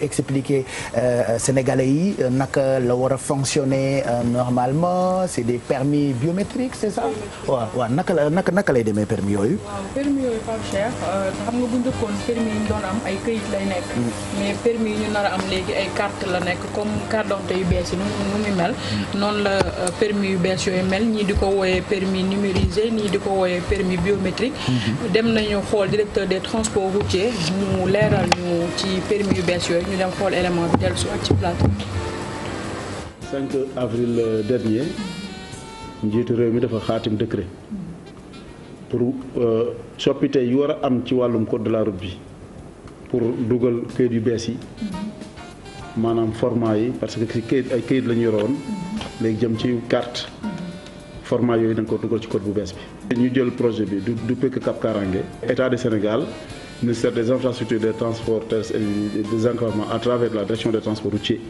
expliquer sénégalais yi naka la war a fonctionner normalement c'est des permis biométriques c'est ça. waaw naka lay demee permis yooyu. waaw permis yooyu Pape Cheikh xam nga bu njëkkoon permis yi ñu doon am ay këyit lay nekk. mais permis yi ñu nar a am léegi ay carte la nekk comme carte d'identité yu bees yi nu mu mel. noonu la permis yu bees yooyu mel ñii di ko wooyee permis numérisé ñii di ko wooyee permis biométrique. dem nañu xool directeur des transports routiers mu leeral ñu ci permis yu bees yooyu ñu dem xool élément bi dellu si waat ci plateau. 5 avril dernier njiitu réew mi dafa xaatim décret pour soppite yu war a am ci wàllum code de la route bi pour dugal këyit yu bees yi maanaam format yi parce que ci këyit ay këyit la ñu yoroon léegi jëm ci carte format yooyu da nga ko dugal ci code bu bees bi. ñu jël projet bi du PEC Cap Karange état du Sénégal ministère des infrastructures des transports terrestres et des enclavements à travers la direction des transports routiers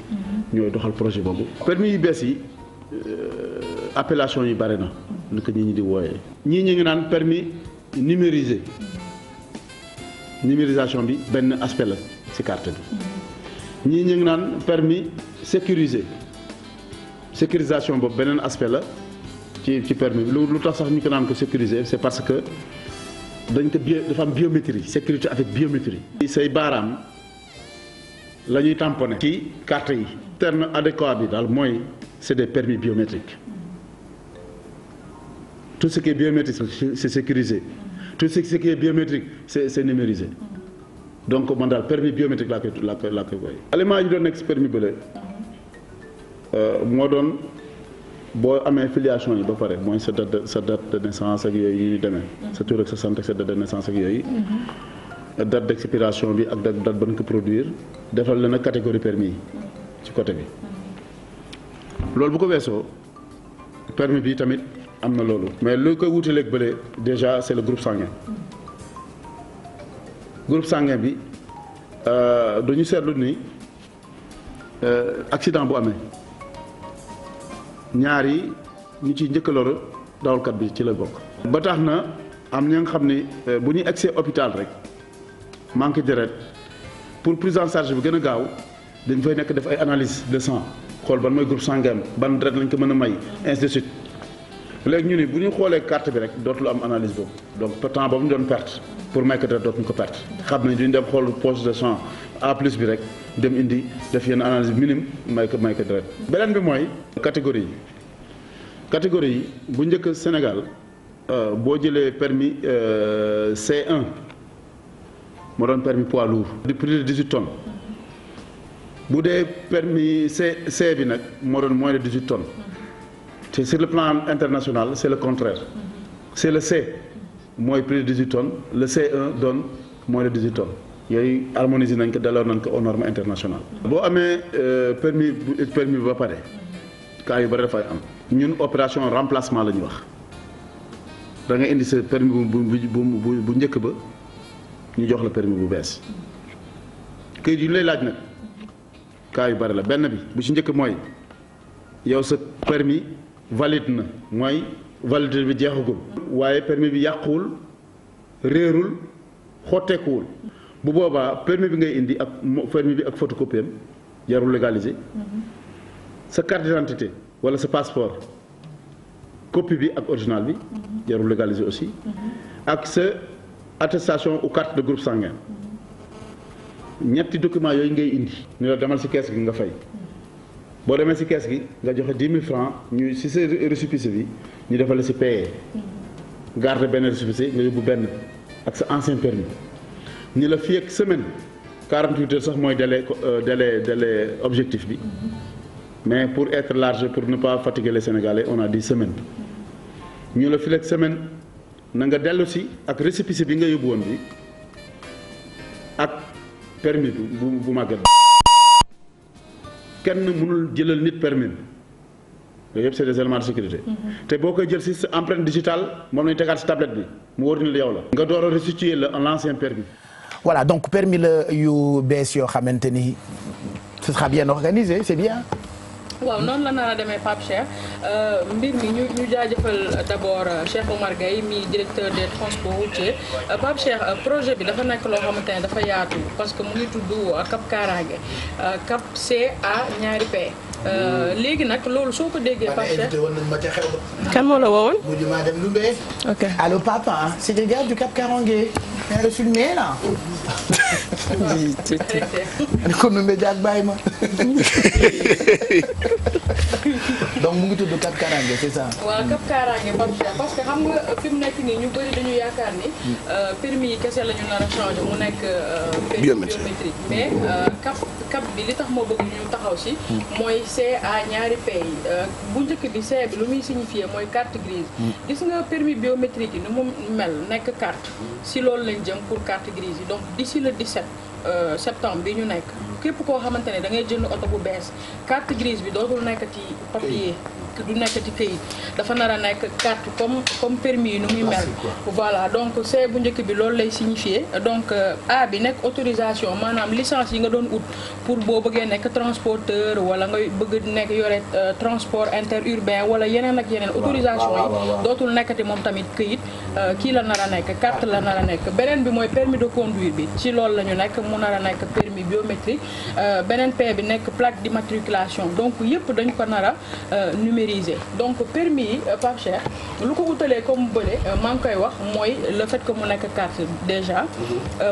ñooy doxal projet boobu. permis yu bees yi appellation yi bare na lu ko ñi di wooyee. ñii ñu ngi naan permis numérisé numérisation bi benn aspect la ci carte bi ñii ñu ngi naan permis sécurisé sécurisation boobu beneen aspect la ci permis bi lu tax sax ñu ko naan ko sécurisé c'est parce que dañ ko dafa am biométrie sécurité avec biométrie. say baaraam la ñuy tamponné ci carte yi. terme adéquat bi daal mooy c'est des permis biométriques tout ce qui est biométrique c'est sécurisé tout ce qui est biométrique c'est numérisé donc man daal permis biométrique laa koy koy. élément yi doon nekk ci permis bële moo doon boo amee filiation yi ba pare mooy sa date de naissance ak yooyu yu demee. sa tur ak sa sant ak sa date de naissance ak yooyu. date d'expiration bi ak date ba nga ko produire defal la nag catégorie permis yi ci côté bi. loolu bu ko weesoo permis bi tamit am na loolu. mais lu koy wutaleeg bële déjà c'est le groupe sanguin groupe sanguin bi dañu seetlu ni accident bu amee. ñaar yi ñu ci njëkk a loru dawalkat bi ci la bokk. ba tax na am ña nga xam ni bu ñuy accès hôpital rek manque deret pour prise en charge bi gën a gaaw dañ fay nekk def ay analyse de sang xool ban mooy groupe sanguin ban deret lañ ko mën a may ainsi de suite léegi ñu ni bu ñu xoolee carte bi rek dootul am analyse boobu donc temps boobu ñu doon perte pour may ko deret dootuñu ko perte. xam nañ duñ dem xool poche de sang A plus bi rek dem indi def yenn analyse minime may ko deret. beneen bi mooy catégorie yi bu njëkk Sénégal boo jëlee permis C1 moo doon permis poids lourd de plus de 18 tonnes bu dee permis C bi nag moo doon moins de 18 tonnes te sur le plan international c'est le contraire c'est le C mooy plus de 18 tonnes le C1 donne moins de 18 tonnes. yooyu harmonisé nañ ko delloo nañ ko aux normes internationales. boo amee permis bi ba pare cas yu bari dafay am ñun opération remplacement la ñuy wax da nga indi sa permis bu njëkk ba ñu jox la permis bu bees këyit yu ñu lay laaj nag cas yu bari la benn bi bu ci njëkk mooy yow sa permis valide na mooy validité bi jeexagul. waaye permis bi yàquwul réerul xotteekuwul. bu boobaa permis bi ngay indi ak permis bi ak photocopie am jarul légalisé sa carte d'identité wala sa passeport copie bi ak original bi jarul légalisé aussi ak sa attestation ou carte de groupe sanguin ñetti documents yooyu ngay indi ni la demal ci kees gi nga fay boo demee ci kees gi nga joxe 10 000 francs ñu ci sa récépissé bi ñu defal la ci paye garde benn récépissé nga yóbbu benn ak sa ancien permis ni la fii ak semaine 48 heures sax mooy délai objectif bi mais pour être large pour ne pas fatiguer les Sénégalais on a dit semaine ñu la fii ak semaine na nga dellu si ak récépissé bi nga yóbbu woon bi ak permis bi bu màgget kenn mënul jëlal nit permis yooyu yëpp c'est des éléments de sécurité te boo koy jël si sa empreinte digitale moom lañu tegaat si tablette bi mu wóor ni la yow la nga door a restituer l'ancien permis. voilà donc permis la yu bees yoo xamante ni ce sera bien organisé c'est bien. waaw noonu la nar a demee Pape Cheikh mbir mi ñu jaajëfal d'abord Cheikh Omar Gueye mi directeur des transports routiers Pape Cheikh projet bi dafa nekk loo xamante ne dafa yaatu parce que mu ngi tudd Cap Kaaraange Cap CA ñaari P léegi nag loolu soo ko déggee Pape Cheikh kan moo la woowoon. mujj maa dem Loumbé. ok allo papa c'est des gars du Cap Kaaraange. mais le filmé là. kon Loumbé jaag bàyyi ma. donc mu ngi tudd Cap Kaaraange c'est ça. waaw Cap Kaaraange Pape Cheikh parce que xam nga fi mu nekk nii ñu bëri dañu yaakaar ni permis yi kese la ñu nar a changer mu nekk permis biométrique mais cap bi li tax moo bëgg ñu taxaw si mooy CA ñaari P yi bu njëkk bi C bi lu muy signifier mooy carte grise gis nga permis biométrique yi ni mu mel nekk carte si loolu lañ jëm pour carte grise yi donc d'ici le 17 septembre bi ñu nekk képp koo xamante ne da ngay jënd oto bu bees carte grise bi dootul nekkati papier du nekkati këyit dafa nar a nekk carte comme permis yi nu muy mel voilà donc C bu njëkk bi loolu lay signifier donc A bi nekk autorisation maanaam licence yi nga doon ut pour boo bëggee nekk transporteur wala nga bëgg nekk yore transport interurbain wala yeneen ak yeneen autorisation yi dootul nekkati moom tamit këyit kii la nar a nekk carte la nar a nekk beneen bi mooy permis de conduire bi ci loolu la ñu nekk mu nar a nekk permis biométrique beneen P bi nekk plaque d'immatriculation donc yëpp dañu ko nar a numériser donc permis yi Pape Cheikh lu ko utalee comme bële maa ngi koy wax mooy le fait que mu nekk carte déjà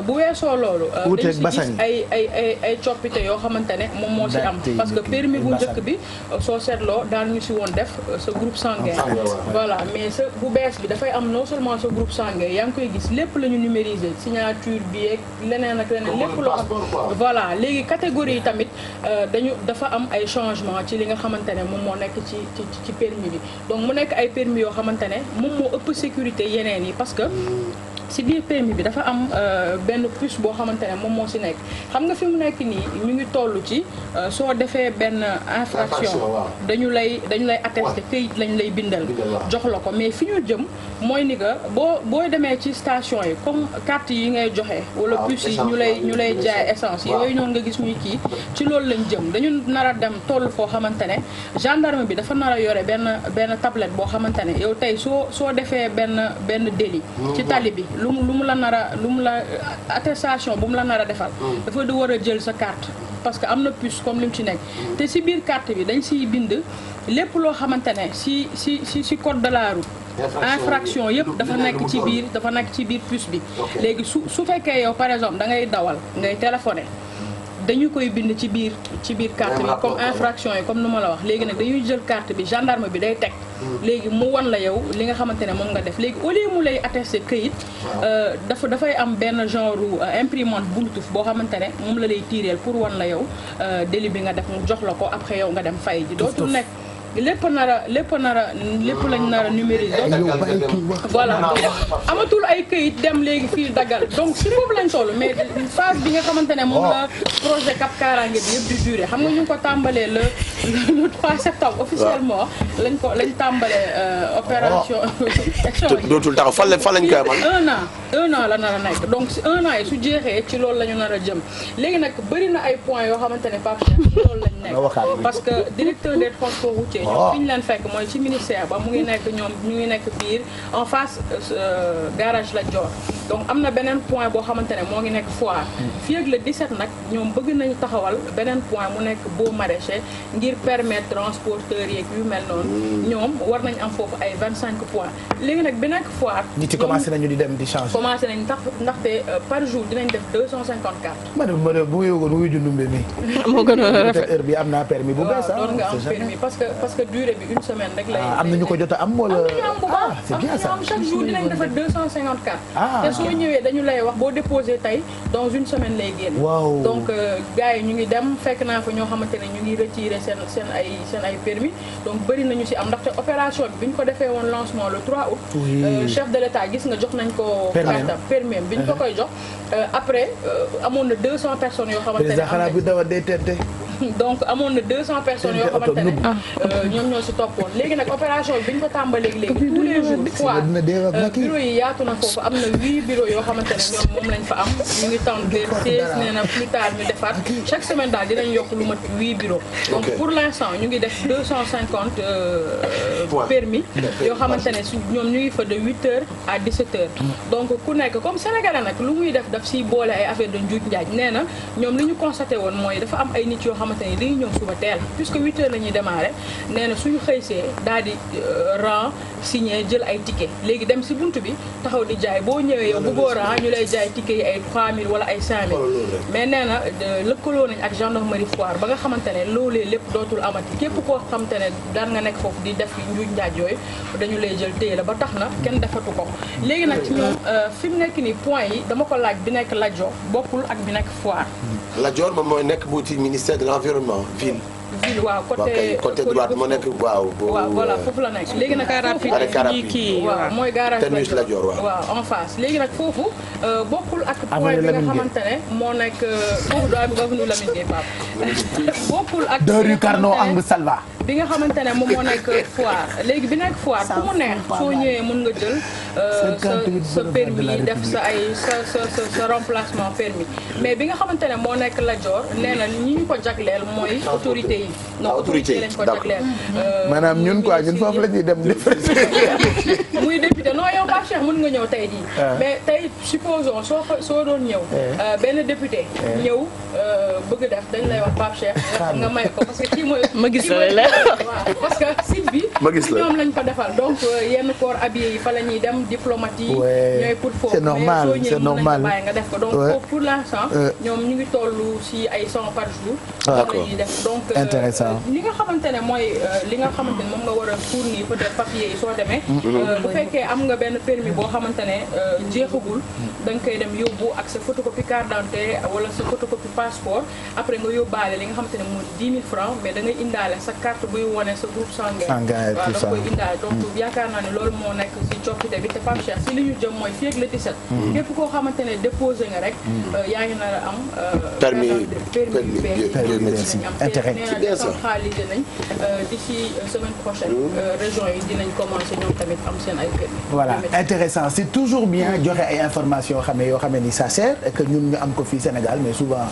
bu weesoo loolu dañ si gis ay coppite yoo xamante ne moom moo si am parce que permis bu njëkk bi soo seetloo daan ñu si woon def sa groupe sanguin voilà mais sa bu bees bi dafay am non seulement sa groupe sanguin yaa ngi koy gis lépp la ñu numériser signature bi ak leneen ak leneen lépp loo xam voilà léegi catégorie yi tamit dafa am ay changement ci li nga xamante ne moom moo nekk ci permis bi donc mu nekk ay permis yoo xamante ne moom moo ëpp sécurité yeneen yi parce que si biir permis bi dafa am benn puce boo xamante ne moom moo si nekk xam nga fi mu nekk nii ñu ngi toll ci soo defee benn infraction dañu lay attester këyit lañ lay bindal jox la ko mais fi ñu jëm mooy ni que booy demee ci station yi comme carte yi ngay joxe wala puce yi ñu lay jaay essence yooyu noonu nga gis ñuy kii ci loolu lañ jëm dañu nar a dem toll foo xamante ne gendarme bi dafa nar a yore benn tablette boo xamante ne yow tey soo defee benn délit ci tali bi lu mu la attestation bu mu la nar a defal dafa di war a jël sa carte parce que am na puce comme li mu ci nekk te si biir carte bi dañ siy bind lépp loo xamante ne si code de la route infraction yëpp dafa nekk ci biir puce bi léegi su fekkee yow par exemple da ngay dawal ngay téléphoné dañu koy bind ci biir carte bi comme infraction yi comme nu ma la wax léegi nag dañuy jël carte bi gendarme bi day teg léegi mu wan la yow li nga xamante ne moom nga def léegi au lieu mu lay attester këyit dafay am benn genre imprimante bluetooth boo xamante ne moom la lay tiireel pour wan la yow délit bi nga def mu jox la ko après yow nga dem fay ji dootul nekk lépp lañ nar a numériser voilà amatul ay këyit dem léegi fii daggal donc si boobu lañ toll mais phase bi nga xamante ne moom la projet Cap Kaaraange bi yëpp di duré xam nga ñu ngi ko tàmbalee le 3 septembre officiellement lañ tàmbalee opération dootul taxaw fan lañ koy amal un an la nar a nekk donc si un an yi su jeexee ci loolu la ñu nar a jëm léegi nag bëri na ay points yoo xamante ne Pape Cheikh ci loolu lañ nekk parce que directeur des transports routiers ñoom fi ñu leen fekk mooy ci ministère ba mu ngi nekk ñoom ñu ngi nekk biir en face garage la Dior donc am na beneen point boo xamante ne moo ngi nekk Foire fii ak le 17 nag ñoom bëgg nañu taxawal beneen point mu nekk Beaux Maraîchers ngir permettre transporteurs yeeg yu mel noonu ñoom war nañ am foofu ay 25 points léegi nag bi nekk Foire nit yi commencé nañu di dem di changer commencé nañ ndaxte par jour dinañ def 254 ma bu ma yógoon wuyu jundumbe mi moo gën a rafet heure bi am naa permis bu bees doon nga am permis parce que durée bi une semaine rek lay am na ñu ko jot a am wala c'est bien ça chaque jour dinañ defar 254 te soo ñëwee dañu lay wax boo déposé tey dans une semaine lay génn donc gars yi ñu ngi dem fekk naa fa ñoo xamante ne ñu ngi retiré seen ay permis donc bëri nañu si am ndaxte opération bi ñu ko defee woon lancement le 3 août chef de l'État gis nga jox nañ ko permis bi ñu ko koy jox après amoon na 200 personnes yoo xamante ne xanaa bu dawa day tente donc amoon na 200 personnes yoo xamante ne ñoom ñoo si toppoon léegi nag opération bi ñu ko tàmbalee léegi tous les jours fois bureau yi yaatu na foofu am na 8 bureaux yoo xamante ne ñoom moom lañ fa am ñu ngi tenter 16 nee na plus tard ñu defaat chaque semaine daal dinañ yokk lu mat 8 bureaux donc pour l'instant ñu ngi def 250 permis yoo xamante ne su ñoom ñu ngi fa de 8h à 17h donc ku nekk comme sénégalais nag lu muy def daf si boole ay affaire de njuuj njaaj nee na ñoom li ñu constaté woon mooy dafa am ay nit yoo xamante ne dañuy ñëw suba teel puisque 8h la ñuy démarrer nee na suñu xëysee daal di rang signé jël ay ticket léegi dem si buntu bi taxaw di jaay boo ñëwee yow bëggoo rang ñu lay jaay ticket yi ay 3000 wala ay 5000 mais nee na lëkkaloo nañ ak gendarmerie Foire ba nga xamante ne loolee lépp dootul amati képp koo xamante ne daan nga nekk foofu di def njuuj njaaj yooyu dañu lay jël téye la ba tax na kenn defatu ko léegi nag ci ñoom fi mu nekk nii point yi dama ko laaj bi nekk Lat Dior bokkul ak bi nekk Foire. Lat Dior moom mooy nekk bu ci ministère de l'environnement ville. ville waaw côté droite moo nekk waaw. waaw voilà foofu la nekk léegi nag waaw mooy garage terminus Lat Dior waaw en face léegi nag foofu bokkul ak point bi nga xamante ne moo nekk foofu doy bu avenue Lamine Gueye Pape bokkul ak de rue Carnot angle Salva bi nga xamante ne moom moo nekk Foire léegi bi nekk Foire ku mu neex soo ñëwee mën nga jël sa permis def sa ay sa remplacement permis mais bi nga xamante ne moo nekk Lat Dior nee na ñi ñu ko jagleel mooy autorité yi non autorité lañ ko jagleel maanaam ñun quoi ñun foofu la ñuy dem muy député non yow Pape Cheikh mën nga ñëw tey jii mais tey supposons soo doon ñëw benn député ñëw bëgg def dañ lay wax Pape Cheikh nga may ko parce que kii mooy ma gis la waaw parce que site bi ñoom lañ ko defal donc yenn corps habillé yi fa la ñuy dem diplomate yi ñooy pour foofu c'est normal c'est normal bàyyi nga def ko donc pour l'instant ñoom ñu ngi tollu ci ay 100 par jour la ñuy def donc intéressant li nga xamante ne mooy li nga xamante ne moom nga war a fournir peut-être papier yi soo demee bu fekkee am nga benn permis boo xamante ne jeexagul da nga koy dem yóbbu ak sa photocopie carte d'identité wala sa photocopie passeport après nga yóbbaale li nga xamante ne mooy 10 000 francs mais da ngay indaale sa carte buy wone sa groupe sanguin waaw da nga koy indaale donc yaakaar naa ne loolu moo nekk ci coppite bi te Pape Cheikh si li ñu jëm mooy fii ak le 17 képp koo xamante ne déposé nga rek yaa ngi nar a am permis bees centralisé nañ d'ici semaine prochaine région yi dinañ commencer ñoom tamit am seen ay permis voilà intéressant c'est toujours bien joxe ay informations yoo xam ne ni ça sert et que ñun ñu am ko fii Sénégal mais souvent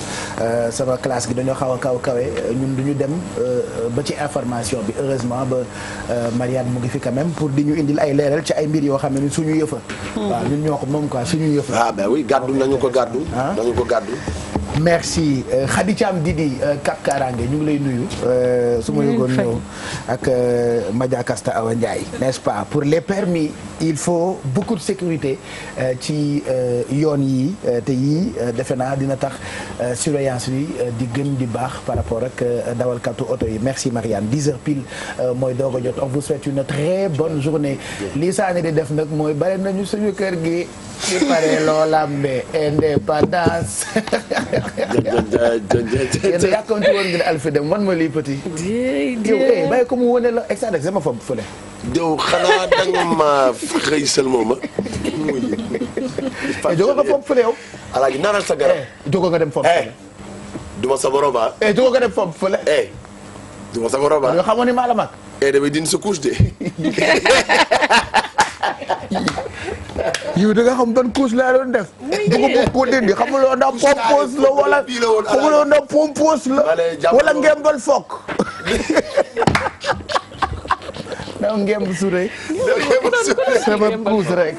sama classe gi dañoo xaw a kawe ñun duñu dem ba ci information bi heureusement ba Marianne mu ngi fi quand même pour di ñu indil ay leeral ci ay mbir yoo xam ne ni suñu yëfa waaw ñun ñoo ko moom quoi suñu yëfa ah ben oui gàddu nañu ko gàddu merci Khady Thiam Didi Cap Karange ñu ngi lay nuyu su ma yëgoon ñëw ak Madia Kasta Awa Ndiaye n'est-ce pas pour les permis il faut beaucoup de sécurité ci yoon yi te yii defe naa dina tax surveillance bi di gën di baax par rapport ak dawalkatu oto yi merci Marianne 10h pile mooy doog a jot on vous souhaite une très bonne journée lii saa ni di def nag mooy bare nañu suñu kër gi ci pare loolambe indépendance yéen a yàkkamti woon ngeen Alpha dem man ma lii petit yow bàyyi ko mu wone la exade sama fob fële yow xanaa danga ma xëy seulement ma jógo nga fob fële yow alaaji naanal sa garab jógo nga dem fob fële duma sa borom ba jógo nga dem fob fële duma sa borom ba yoo xamoon ni maa la mag damay din sa couche de yow da nga xam ban couche laa doon def bëgg ko dindi xamuloo ndax pompos la wala xamuloo ndax pompos la wala ngembal fokk ndax ngemb su rëy sama couche rek